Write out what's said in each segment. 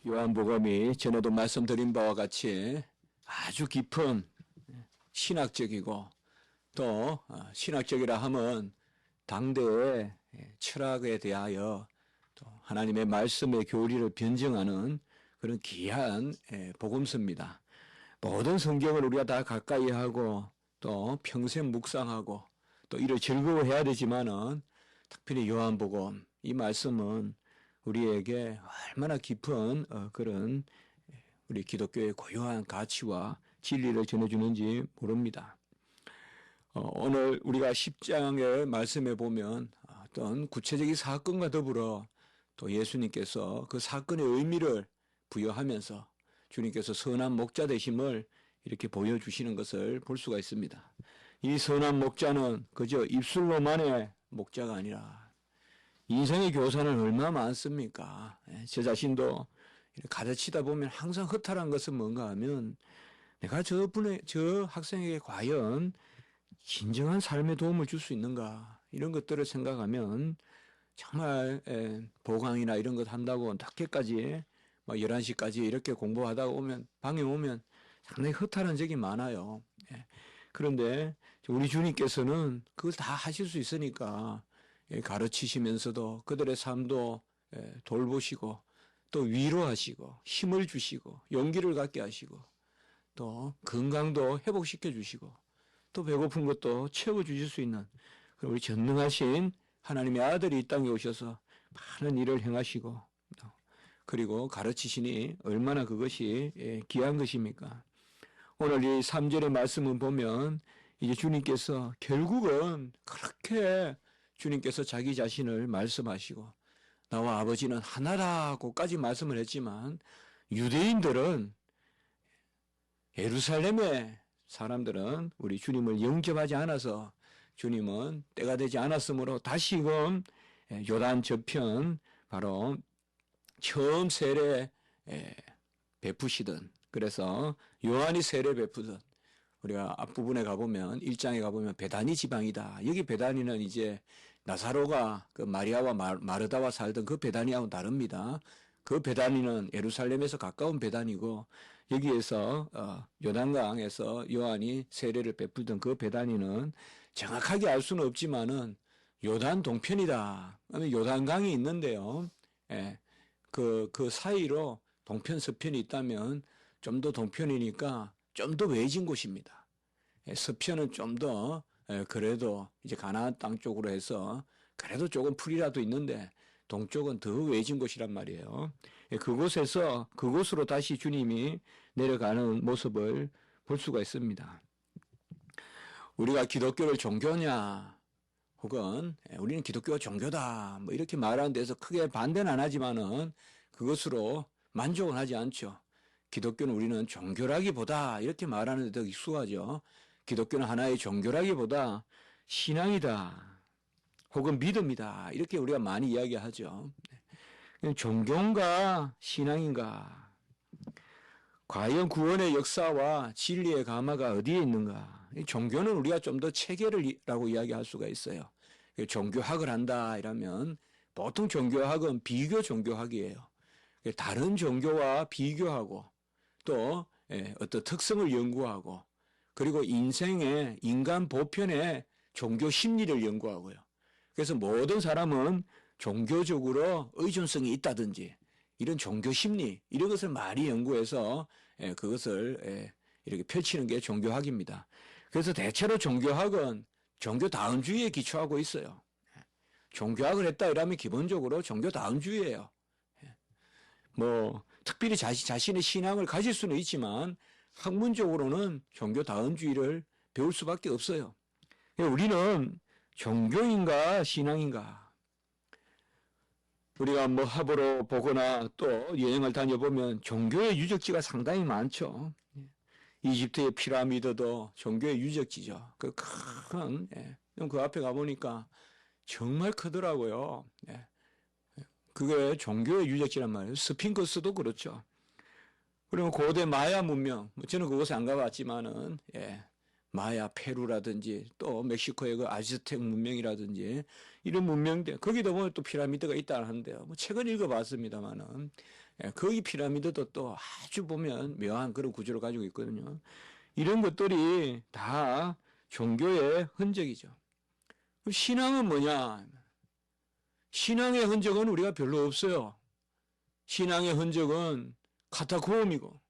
요한복음이 전에도 말씀드린 바와 같이 아주 깊은 신학적이고 또 신학적이라 하면 당대의 철학에 대하여 또 하나님의 말씀의 교리를 변증하는 그런 귀한 복음서입니다. 모든 성경을 우리가 다 가까이 하고 또 평생 묵상하고 또 이를 즐거워해야 되지만은 특별히 요한복음 이 말씀은 우리에게 얼마나 깊은 그런 우리 기독교의 고유한 가치와 진리를 전해주는지 모릅니다. 오늘 우리가 10장의 말씀에 보면 어떤 구체적인 사건과 더불어 또 예수님께서 그 사건의 의미를 부여하면서 주님께서 선한 목자 되심을 이렇게 보여주시는 것을 볼 수가 있습니다. 이 선한 목자는 그저 입술로만의 목자가 아니라 인생의 교사는 얼마나 많습니까? 저 자신도 가르치다 보면 항상 허탈한 것은 뭔가 하면 내가 저 학생에게 과연 진정한 삶에 도움을 줄 수 있는가 이런 것들을 생각하면 정말 보강이나 이런 것 한다고 늦게까지 11시까지 이렇게 공부하다가 오면 방에 오면 상당히 허탈한 적이 많아요. 그런데 우리 주님께서는 그걸 다 하실 수 있으니까 가르치시면서도 그들의 삶도 돌보시고 또 위로하시고 힘을 주시고 용기를 갖게 하시고 또 건강도 회복시켜 주시고 또 배고픈 것도 채워주실 수 있는 우리 전능하신 하나님의 아들이 이 땅에 오셔서 많은 일을 행하시고 그리고 가르치시니 얼마나 그것이 귀한 것입니까? 오늘 이 3절의 말씀을 보면 이제 주님께서 결국은 그렇게 주님께서 자기 자신을 말씀하시고 나와 아버지는 하나라고까지 말씀을 했지만 유대인들은 예루살렘의 사람들은 우리 주님을 영접하지 않아서 주님은 때가 되지 않았으므로 다시금 요단 저편 바로 처음 세례 베푸시던 그래서 요한이 세례 베푸던 우리가 앞부분에 가보면 1장에 가보면 베다니 지방이다. 여기 베다니는 이제 나사로가 그 마리아와 마르다와 살던 그 베다니하고는 다릅니다. 그 베다니는 예루살렘에서 가까운 베다니고 여기에서 요단강에서 요한이 세례를 베풀던 그 베다니는 정확하게 알 수는 없지만은 요단 동편이다. 요단강이 있는데요. 그 사이로 동편 서편이 있다면 좀 더 동편이니까 좀 더 외진 곳입니다. 서편은 좀 더 그래도 이제 가나안 땅 쪽으로 해서 그래도 조금 풀이라도 있는데 동쪽은 더 외진 곳이란 말이에요. 그곳으로 다시 주님이 내려가는 모습을 볼 수가 있습니다. 우리가 기독교를 종교냐 혹은 우리는 기독교가 종교다 뭐 이렇게 말하는 데서 크게 반대는 안 하지만은 그것으로 만족은 하지 않죠. 기독교는 우리는 종교라기보다 이렇게 말하는 데도 익숙하죠. 기독교는 하나의 종교라기보다 신앙이다 혹은 믿음이다 이렇게 우리가 많이 이야기하죠. 종교인가 신앙인가 과연 구원의 역사와 진리의 가마가 어디에 있는가. 종교는 우리가 좀 더 체계라고 이야기할 수가 있어요. 종교학을 한다 이러면 보통 종교학은 비교 종교학이에요. 다른 종교와 비교하고 또 어떤 특성을 연구하고 그리고 인생의 인간 보편의 종교 심리를 연구하고요. 그래서 모든 사람은 종교적으로 의존성이 있다든지 이런 종교 심리 이런 것을 많이 연구해서 그것을 이렇게 펼치는 게 종교학입니다. 그래서 대체로 종교학은 종교다음주의에 기초하고 있어요. 종교학을 했다 이러면 기본적으로 종교다음주의예요. 뭐 특별히 자신의 신앙을 가질 수는 있지만 학문적으로는 종교다음주의를 배울 수밖에 없어요. 우리는 종교인가 신앙인가. 우리가 뭐 합으로 보거나 또 여행을 다녀보면 종교의 유적지가 상당히 많죠. 이집트의 피라미드도 종교의 유적지죠. 그 앞에 가보니까 정말 크더라고요. 그게 종교의 유적지란 말이에요. 스핑크스도 그렇죠. 그리고 고대 마야 문명, 저는 그곳에 안 가봤지만은, 마야 페루라든지 또 멕시코의 그 아즈텍 문명이라든지 이런 문명들, 거기도 보면 또 피라미드가 있다 하는데요. 뭐 책은 읽어봤습니다만은 거기 피라미드도 또 아주 보면 묘한 그런 구조를 가지고 있거든요. 이런 것들이 다 종교의 흔적이죠. 그럼 신앙은 뭐냐? 신앙의 흔적은 우리가 별로 없어요. 신앙의 흔적은 카타콤이고,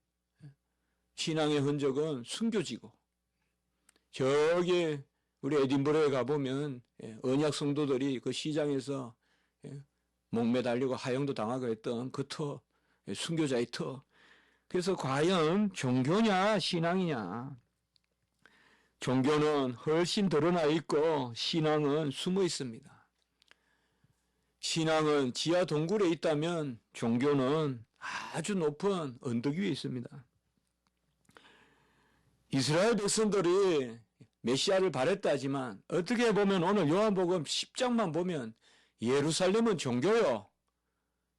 신앙의 흔적은 순교지고, 저기 우리 에딘버러에 가보면 언약 성도들이 그 시장에서 목매달리고 하형도 당하고 했던 그 터, 순교자의 터. 그래서 과연 종교냐 신앙이냐? 종교는 훨씬 드러나 있고 신앙은 숨어 있습니다. 신앙은 지하 동굴에 있다면 종교는 아주 높은 언덕 위에 있습니다. 이스라엘 백성들이 메시아를 바랬다 하지만 어떻게 보면 오늘 요한복음 10장만 보면 예루살렘은 종교요.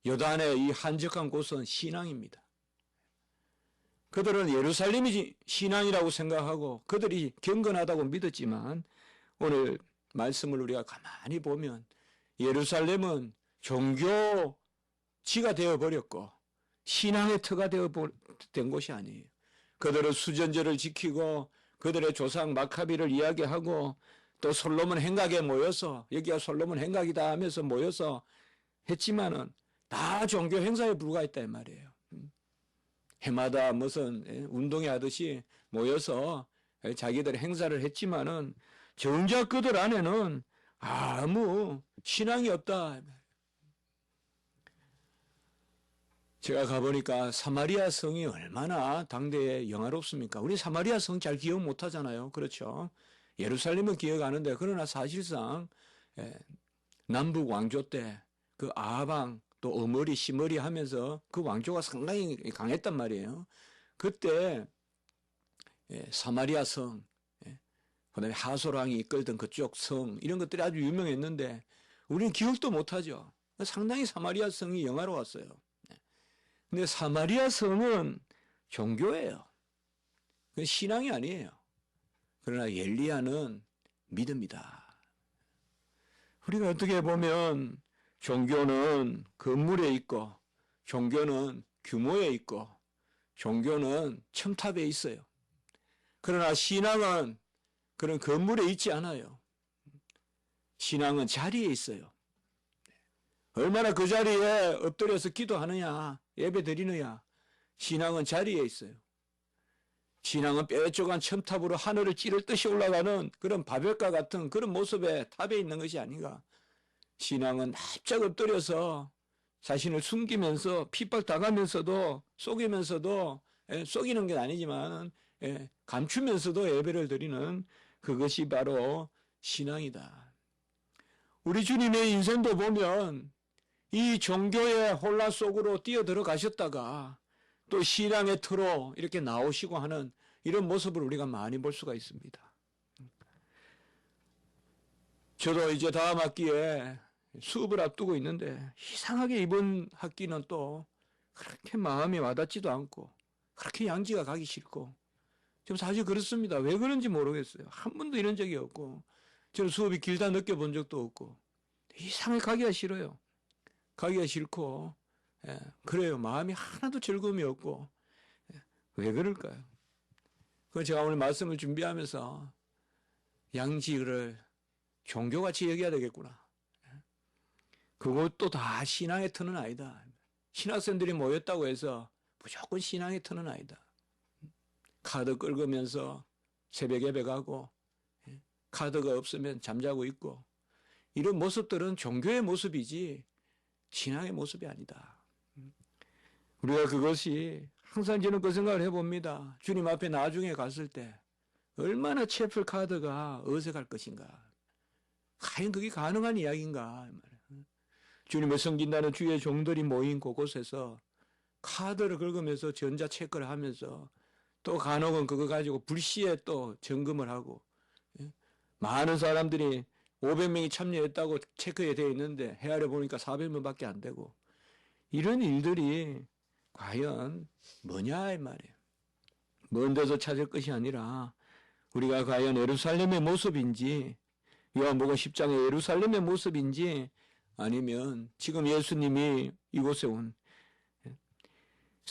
요단의 이 한적한 곳은 신앙입니다. 그들은 예루살렘이 신앙이라고 생각하고 그들이 경건하다고 믿었지만 오늘 말씀을 우리가 가만히 보면 예루살렘은 종교지가 되어버렸고 신앙의 터가 되어된 곳이 아니에요. 그들은 수전제를 지키고 그들의 조상 마카비를 이야기하고 또 솔로몬 행각에 모여서 여기가 솔로몬 행각이다 하면서 모여서 했지만은 다 종교 행사에 불과했다 이 말이에요. 해마다 무슨 운동회 하듯이 모여서 자기들 행사를 했지만은 정작 그들 안에는 아무 신앙이 없다. 제가 가보니까 사마리아 성이 얼마나 당대에 영화롭습니까? 우리 사마리아 성 잘 기억 못하잖아요. 그렇죠? 예루살렘은 기억하는데 그러나 사실상 남북 왕조 때 그 아방 또 어머리 시머리 하면서 그 왕조가 상당히 강했단 말이에요. 그때 사마리아 성, 그다음에 하솔왕이 이끌던 그쪽 성 이런 것들이 아주 유명했는데 우리는 기억도 못하죠. 상당히 사마리아 성이 영화로웠어요. 근데 사마리아 성은 종교예요. 그건 신앙이 아니에요. 그러나 엘리야는 믿음이다. 우리가 어떻게 보면 종교는 건물에 있고 종교는 규모에 있고 종교는 첨탑에 있어요. 그러나 신앙은 그런 건물에 있지 않아요. 신앙은 자리에 있어요. 얼마나 그 자리에 엎드려서 기도하느냐, 예배 드리느냐, 신앙은 자리에 있어요. 신앙은 뾰족한 첨탑으로 하늘을 찌를 듯이 올라가는 그런 바벨과 같은 그런 모습의 탑에 있는 것이 아닌가. 신앙은 납작 엎드려서 자신을 숨기면서 핍박당하면서도 속이면서도 속이는 게 아니지만 감추면서도 예배를 드리는 그것이 바로 신앙이다. 우리 주님의 인생도 보면 이 종교의 혼란 속으로 뛰어들어가셨다가 또 신앙의 터로 이렇게 나오시고 하는 이런 모습을 우리가 많이 볼 수가 있습니다. 저도 이제 다음 학기에 수업을 앞두고 있는데 이상하게 이번 학기는 또 그렇게 마음이 와닿지도 않고 그렇게 양지가 가기 싫고 좀 사실 그렇습니다. 왜 그런지 모르겠어요. 한 번도 이런 적이 없고 저는 수업이 길다 느껴본 적도 없고 이상하게 가기가 싫어요. 가기가 싫고 그래요. 마음이 하나도 즐거움이 없고 왜 그럴까요? 그래서 제가 오늘 말씀을 준비하면서 양지를 종교같이 여겨야 되겠구나. 그것도 다 신앙의 터는 아니다. 신학생들이 모였다고 해서 무조건 신앙의 터는 아니다. 카드 긁으면서 새벽 예배 가고 카드가 없으면 잠자고 있고 이런 모습들은 종교의 모습이지 신앙의 모습이 아니다. 우리가 그것이 항상 저는 그 생각을 해봅니다. 주님 앞에 나중에 갔을 때 얼마나 채플 카드가 어색할 것인가. 과연 그게 가능한 이야기인가. 주님을 섬긴다는 주의 종들이 모인 그곳에서 카드를 긁으면서 전자체크를 하면서 또 간혹은 그거 가지고 불시에 또 점검을 하고 많은 사람들이 500명이 참여했다고 체크에 되어 있는데 헤아려 보니까 400명밖에 안 되고 이런 일들이 과연 뭐냐 이 말이에요. 먼 데서 찾을 것이 아니라 우리가 과연 예루살렘의 모습인지 요한복음 10장의 예루살렘의 모습인지 아니면 지금 예수님이 이곳에 온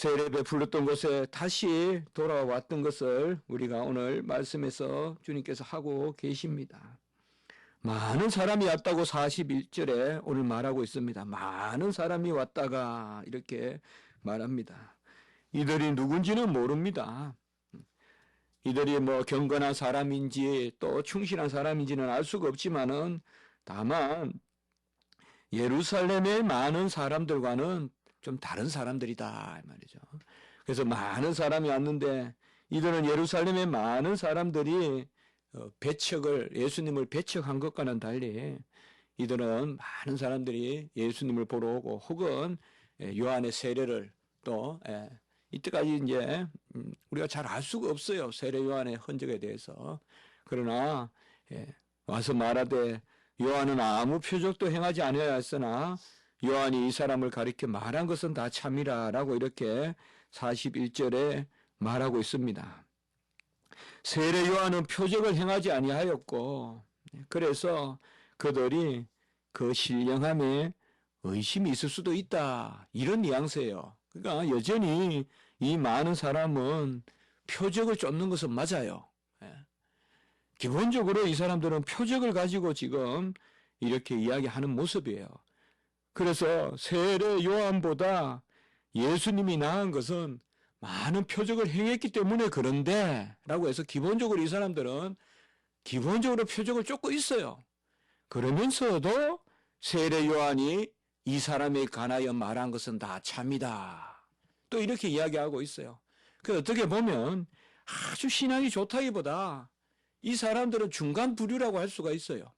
세례 베풀었던 곳에 다시 돌아왔던 것을 우리가 오늘 말씀에서 주님께서 하고 계십니다. 많은 사람이 왔다고 41절에 오늘 말하고 있습니다. 많은 사람이 왔다가 이렇게 말합니다. 이들이 누군지는 모릅니다. 이들이 뭐 경건한 사람인지 또 충실한 사람인지는 알 수가 없지만은 다만 예루살렘의 많은 사람들과는 좀 다른 사람들이다 이 말이죠. 그래서 많은 사람이 왔는데 이들은 예루살렘의 많은 사람들이 예수님을 배척한 것과는 달리 이들은 많은 사람들이 예수님을 보러 오고 혹은 요한의 세례를 또 이때까지 이제 우리가 잘 알 수가 없어요. 세례 요한의 흔적에 대해서. 그러나 와서 말하되 요한은 아무 표적도 행하지 아니하였으나 요한이 이 사람을 가리켜 말한 것은 다 참이라라고 이렇게 41절에 말하고 있습니다. 세례 요한은 표적을 행하지 아니하였고 그래서 그들이 그 신령함에 의심이 있을 수도 있다. 이런 뉘앙스예요. 그러니까 여전히 이 많은 사람은 표적을 쫓는 것은 맞아요. 기본적으로 이 사람들은 표적을 가지고 지금 이렇게 이야기하는 모습이에요. 그래서 세례 요한보다 예수님이 나은 것은 많은 표적을 행했기 때문에 그런데 라고 해서 기본적으로 이 사람들은 기본적으로 표적을 쫓고 있어요. 그러면서도 세례 요한이 이 사람에 관하여 말한 것은 다 참이다. 또 이렇게 이야기하고 있어요. 그 어떻게 보면 아주 신앙이 좋다기보다 이 사람들은 중간 부류라고 할 수가 있어요.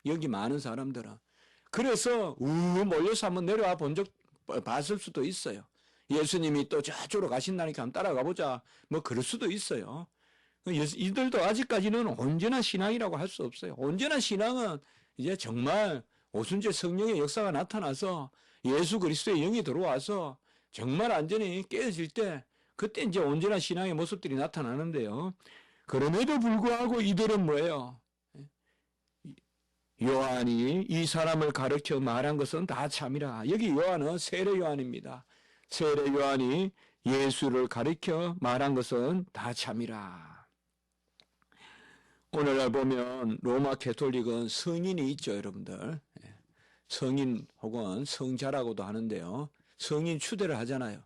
여기 많은 사람들은. 그래서 몰려서 한번 내려와 봤을 수도 있어요. 예수님이 또 저쪽으로 가신다니까 한번 따라가 보자. 뭐 그럴 수도 있어요. 이들도 아직까지는 온전한 신앙이라고 할 수 없어요. 온전한 신앙은 이제 정말 오순절 성령의 역사가 나타나서 예수 그리스도의 영이 들어와서 정말 완전히 깨어질 때 그때 이제 온전한 신앙의 모습들이 나타나는데요. 그럼에도 불구하고 이들은 뭐예요? 요한이 이 사람을 가르쳐 말한 것은 다 참이라. 여기 요한은 세례 요한입니다. 세례 요한이 예수를 가르쳐 말한 것은 다 참이라. 오늘날 보면 로마 가톨릭은 성인이 있죠, 여러분들. 성인 혹은 성자라고도 하는데요. 성인 추대를 하잖아요.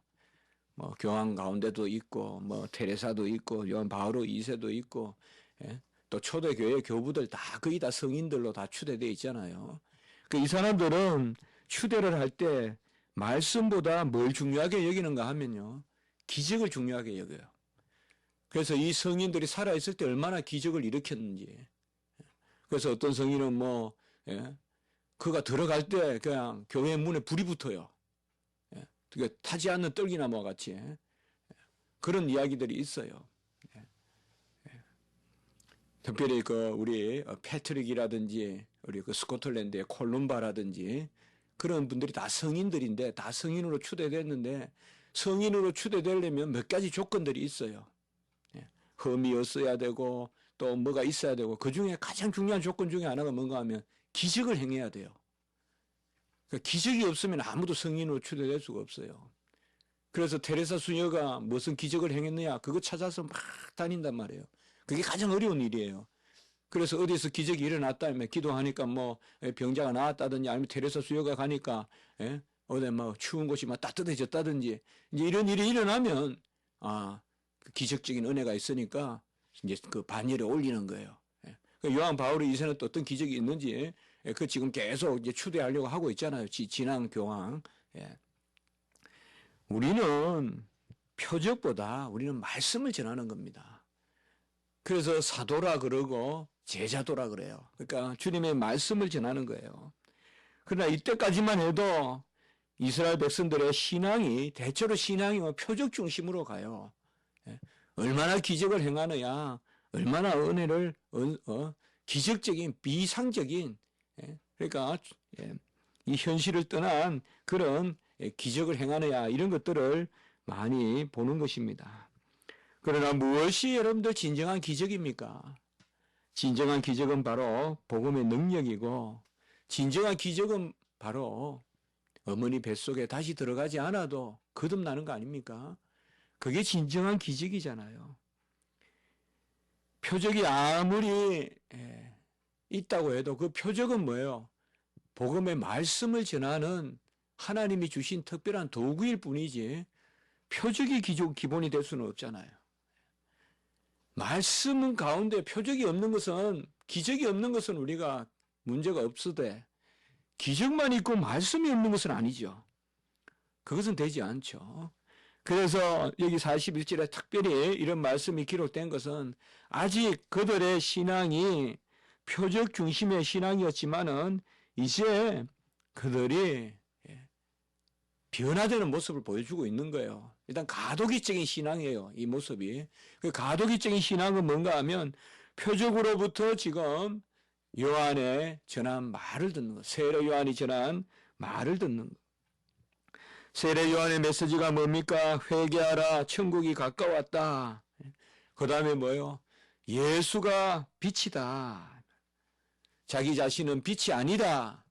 뭐 교황 가운데도 있고 뭐 테레사도 있고 요한 바오로 2세도 있고 또 초대교회 교부들 다 거의 다 성인들로 다 추대되어 있잖아요. 이 사람들은 추대를 할 때 말씀보다 뭘 중요하게 여기는가 하면요. 기적을 중요하게 여겨요. 그래서 이 성인들이 살아있을 때 얼마나 기적을 일으켰는지. 그래서 어떤 성인은 그가 들어갈 때 그냥 교회 문에 불이 붙어요. 그러니까 타지 않는 떨기나무와 같이 그런 이야기들이 있어요. 특별히 우리 패트릭이라든지 우리 스코틀랜드의 콜룸바라든지 그런 분들이 다 성인들인데 다 성인으로 추대됐는데 성인으로 추대되려면 몇 가지 조건들이 있어요. 흠이었어야 되고 또 뭐가 있어야 되고 그 중에 가장 중요한 조건 중에 하나가 뭔가 하면 기적을 행해야 돼요. 그러니까 기적이 없으면 아무도 성인으로 추대될 수가 없어요. 그래서 테레사 수녀가 무슨 기적을 행했느냐 그거 찾아서 막 다닌단 말이에요. 그게 가장 어려운 일이에요. 그래서 어디서 기적이 일어났다면 기도하니까 뭐 병자가 나았다든지 아니면 테레사 수녀가 가니까 어디 뭐 추운 곳이 막 따뜻해졌다든지 이제 이런 일이 일어나면 그 기적적인 은혜가 있으니까 이제 그 반열에 올리는 거예요. 요한 바울의 이세는 또 어떤 기적이 있는지 그 지금 계속 이제 추대하려고 하고 있잖아요. 진앙 교황. 우리는 표적보다 우리는 말씀을 전하는 겁니다. 그래서 사도라 그러고 제자도라 그래요. 그러니까 주님의 말씀을 전하는 거예요. 그러나 이때까지만 해도 이스라엘 백성들의 신앙이 대체로 신앙이 표적 중심으로 가요. 얼마나 기적을 행하느냐, 얼마나 은혜를 기적적인 비상적인 그러니까 이 현실을 떠난 그런 기적을 행하느냐 이런 것들을 많이 보는 것입니다. 그러나 무엇이 여러분들 진정한 기적입니까? 진정한 기적은 바로 복음의 능력이고 진정한 기적은 바로 어머니 뱃속에 다시 들어가지 않아도 거듭나는 거 아닙니까? 그게 진정한 기적이잖아요. 표적이 아무리 있다고 해도 그 표적은 뭐예요? 복음의 말씀을 전하는 하나님이 주신 특별한 도구일 뿐이지 표적이 기본이 될 수는 없잖아요. 말씀 가운데 표적이 없는 것은, 기적이 없는 것은 우리가 문제가 없으되 기적만 있고 말씀이 없는 것은 아니죠. 그것은 되지 않죠. 그래서 여기 41절에 특별히 이런 말씀이 기록된 것은 아직 그들의 신앙이 표적 중심의 신앙이었지만은 이제 그들이 변화되는 모습을 보여주고 있는 거예요. 일단 가도기적인 신앙이에요. 이 모습이. 그 가도기적인 신앙은 뭔가 하면 표적으로부터 지금 요한의 전한 말을 듣는 것. 세례 요한이 전한 말을 듣는 것. 세례 요한의 메시지가 뭡니까? 회개하라. 천국이 가까웠다. 그 다음에 뭐예요? 예수가 빛이다. 자기 자신은 빛이 아니다.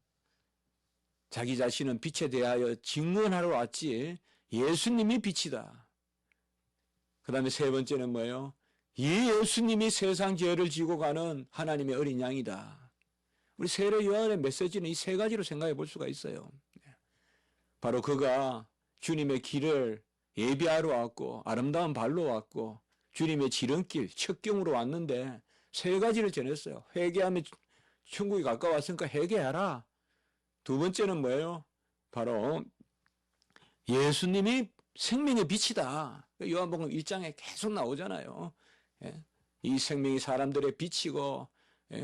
자기 자신은 빛에 대하여 증언하러 왔지 예수님이 빛이다. 그 다음에 세 번째는 뭐예요? 이 예수님이 세상 죄를 지고 가는 하나님의 어린 양이다. 우리 세례 요한의 메시지는 이 세 가지로 생각해 볼 수가 있어요. 바로 그가 주님의 길을 예비하러 왔고 아름다운 발로 왔고 주님의 지름길 첩경으로 왔는데 세 가지를 전했어요. 회개하면 천국이 가까웠으니까 회개하라. 두 번째는 뭐예요? 바로 예수님이 생명의 빛이다. 요한복음 1장에 계속 나오잖아요. 이 생명이 사람들의 빛이고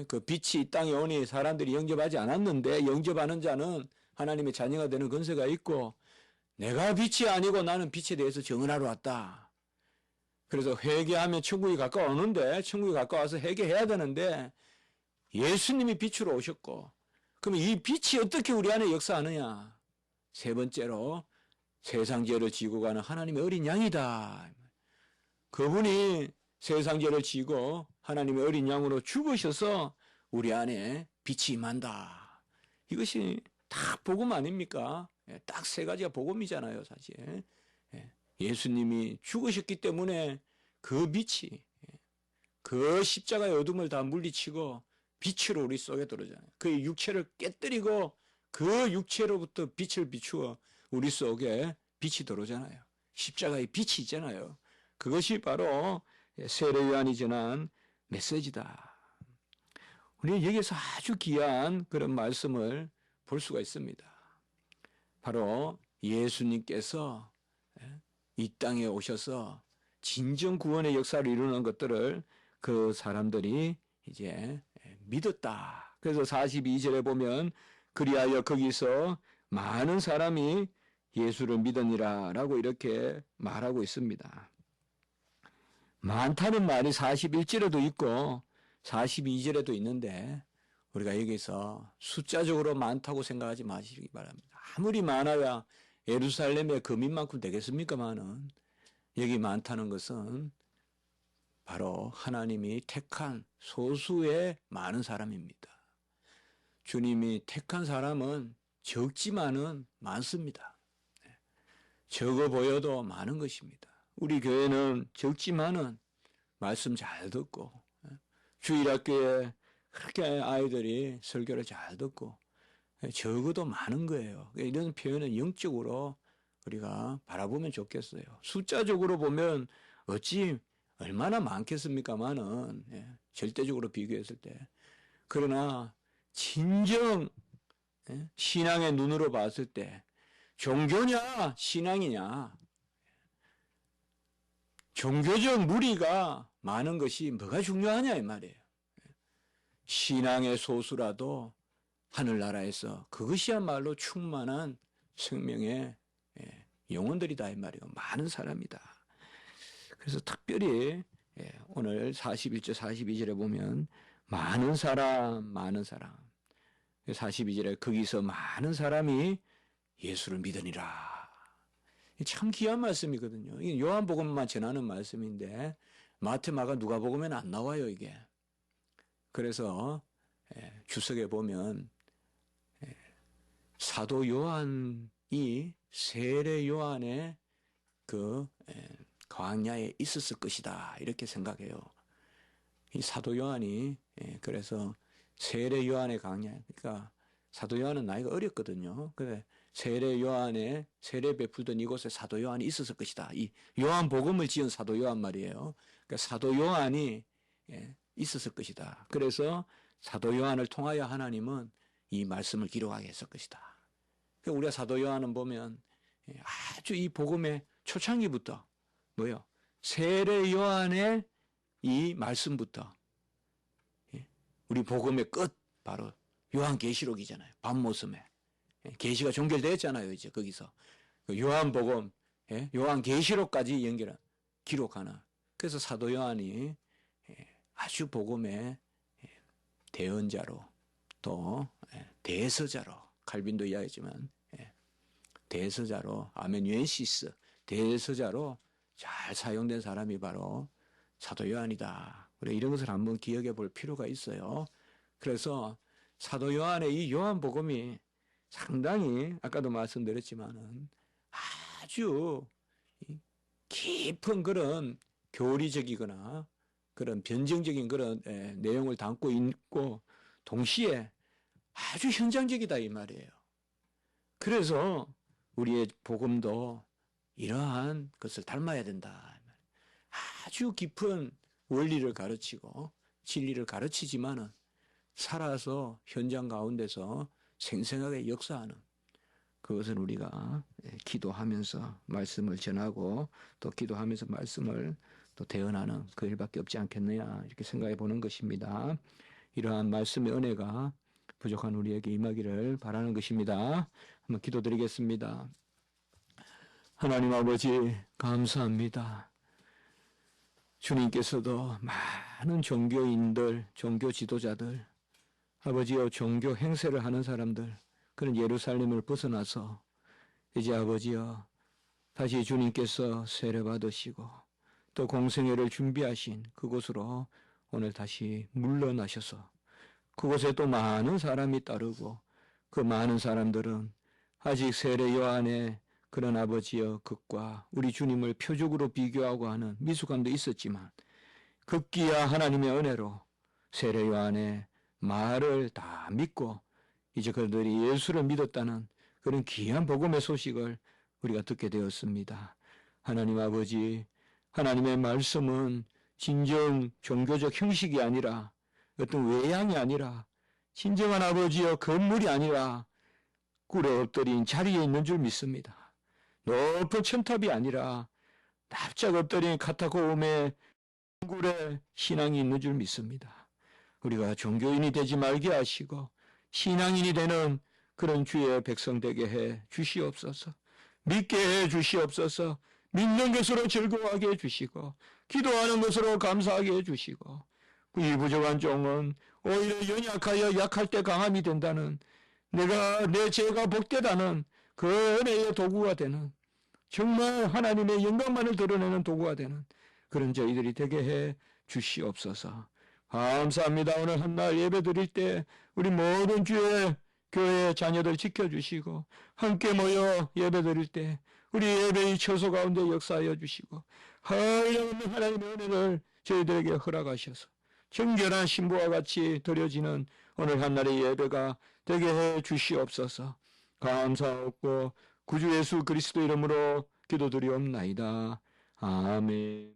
그 빛이 이 땅에 오니 사람들이 영접하지 않았는데 영접하는 자는 하나님의 자녀가 되는 권세가 있고 내가 빛이 아니고 나는 빛에 대해서 증언하러 왔다. 그래서 회개하면 천국이 가까워오는데 천국이 가까워서 회개해야 되는데 예수님이 빛으로 오셨고 그러면 이 빛이 어떻게 우리 안에 역사하느냐? 세 번째로 세상 죄를 지고 가는 하나님의 어린 양이다. 그분이 세상 죄를 지고 하나님의 어린 양으로 죽으셔서 우리 안에 빛이 임한다. 이것이 다 복음 아닙니까? 딱 세 가지가 복음이잖아요, 사실. 예수님이 죽으셨기 때문에 그 빛이, 그 십자가의 어둠을 다 물리치고 빛으로 우리 속에 들어오잖아요. 그 육체를 깨뜨리고 그 육체로부터 빛을 비추어 우리 속에 빛이 들어오잖아요. 십자가의 빛이 있잖아요. 그것이 바로 세례 요한이 전한 메시지다. 우리는 여기서 아주 귀한 그런 말씀을 볼 수가 있습니다. 바로 예수님께서 이 땅에 오셔서 진정 구원의 역사를 이루는 것들을 그 사람들이 이제 믿었다. 그래서 42절에 보면 그리하여 거기서 많은 사람이 예수를 믿으니라 라고 이렇게 말하고 있습니다. 많다는 말이 41절에도 있고 42절에도 있는데 우리가 여기서 숫자적으로 많다고 생각하지 마시기 바랍니다. 아무리 많아야 예루살렘의 거민만큼 되겠습니까마는 여기 많다는 것은 바로 하나님이 택한 소수의 많은 사람입니다. 주님이 택한 사람은 적지만은 많습니다. 적어 보여도 많은 것입니다. 우리 교회는 적지만은 말씀 잘 듣고 주일학교에 그렇게 아이들이 설교를 잘 듣고 적어도 많은 거예요. 이런 표현은 영적으로 우리가 바라보면 좋겠어요. 숫자적으로 보면 어찌 얼마나 많겠습니까마는 절대적으로 비교했을 때 그러나 진정 신앙의 눈으로 봤을 때 종교냐 신앙이냐 종교적 무리가 많은 것이 뭐가 중요하냐 이 말이에요. 신앙의 소수라도 하늘나라에서 그것이야말로 충만한 생명의 영혼들이다 이 말이에요. 많은 사람이다. 그래서 특별히 오늘 41절 42절에 보면 많은 사람 42절에 거기서 많은 사람이 예수를 믿으니라. 참 귀한 말씀이거든요. 이게 요한복음만 전하는 말씀인데 마태, 마가, 누가복음에는 안 나와요 이게. 그래서 주석에 보면 사도 요한 이 세례 요한의 그 광야에 있었을 것이다 이렇게 생각해요. 이 사도 요한이 그래서 세례 요한의 광야, 그러니까 사도 요한은 나이가 어렸거든요. 그래 세례 요한의 세례 베풀던 이곳에 사도 요한이 있었을 것이다. 이 요한 복음을 지은 사도 요한 말이에요. 그러니까 사도 요한이 있었을 것이다. 그래서 사도 요한을 통하여 하나님은 이 말씀을 기록하게 했을 것이다. 그러니까 우리가 사도 요한은 보면 아주 이 복음의 초창기부터 뭐요? 세례 요한의 이 말씀부터 우리 복음의 끝 바로 요한계시록이잖아요. 밤모섬에 계시가 종결되었잖아요. 이제 거기서 요한복음, 요한계시록까지 연결한 기록하는. 그래서 사도 요한이 아주 복음의 대언자로 또 대서자로 칼빈도 이야기했지만 대서자로 아메뉴엔시스 대서자로 잘 사용된 사람이 바로 사도 요한이다. 우리 이런 것을 한번 기억해 볼 필요가 있어요. 그래서 사도 요한의 이 요한복음이 상당히 아까도 말씀드렸지만은 아주 깊은 그런 교리적이거나 그런 변증적인 그런 내용을 담고 있고 동시에 아주 현장적이다 이 말이에요. 그래서 우리의 복음도 이러한 것을 닮아야 된다. 아주 깊은 원리를 가르치고 진리를 가르치지만은 살아서 현장 가운데서 생생하게 역사하는 그것을 우리가 기도하면서 말씀을 전하고 또 기도하면서 말씀을 또 대언하는 그 일밖에 없지 않겠느냐 이렇게 생각해 보는 것입니다. 이러한 말씀의 은혜가 부족한 우리에게 임하기를 바라는 것입니다. 한번 기도드리겠습니다. 하나님 아버지 감사합니다. 주님께서도 많은 종교인들, 종교 지도자들, 아버지여 종교 행세를 하는 사람들, 그런 예루살렘을 벗어나서 이제 아버지여 다시 주님께서 세례 받으시고 또 공생애를 준비하신 그곳으로 오늘 다시 물러나셔서 그곳에 또 많은 사람이 따르고 그 많은 사람들은 아직 세례 요한의 그런 아버지여 것과 우리 주님을 표적으로 비교하고 하는 미숙함도 있었지만 급기야 하나님의 은혜로 세례 요한의 말을 다 믿고 이제 그들이 예수를 믿었다는 그런 귀한 복음의 소식을 우리가 듣게 되었습니다. 하나님 아버지, 하나님의 말씀은 진정 종교적 형식이 아니라 어떤 외양이 아니라 진정한 아버지여 건물이 아니라 꿇어 엎드린 자리에 있는 줄 믿습니다. 높은 첨탑이 아니라 납작 엎드린 카타콤의 굴에 신앙이 있는 줄 믿습니다. 우리가 종교인이 되지 말게 하시고 신앙인이 되는 그런 주의 백성 되게 해 주시옵소서. 믿게 해 주시옵소서. 믿는 것으로 즐거워하게 해주시고 기도하는 것으로 감사하게 해주시고 이 부족한 종은 오히려 연약하여 약할 때 강함이 된다는 내 죄가 복되다는 그 은혜의 도구가 되는 정말 하나님의 영광만을 드러내는 도구가 되는 그런 저희들이 되게 해 주시옵소서. 감사합니다. 오늘 한날 예배 드릴 때 우리 모든 주의 교회 자녀들 지켜주시고 함께 모여 예배 드릴 때 우리 예배의 처소 가운데 역사하여 주시고 한량없는 하나님의 은혜를 저희들에게 허락하셔서 정결한 신부와 같이 드려지는 오늘 한날의 예배가 되게 해 주시옵소서. 감사하고 구주 예수 그리스도 이름으로 기도드리옵나이다. 아멘.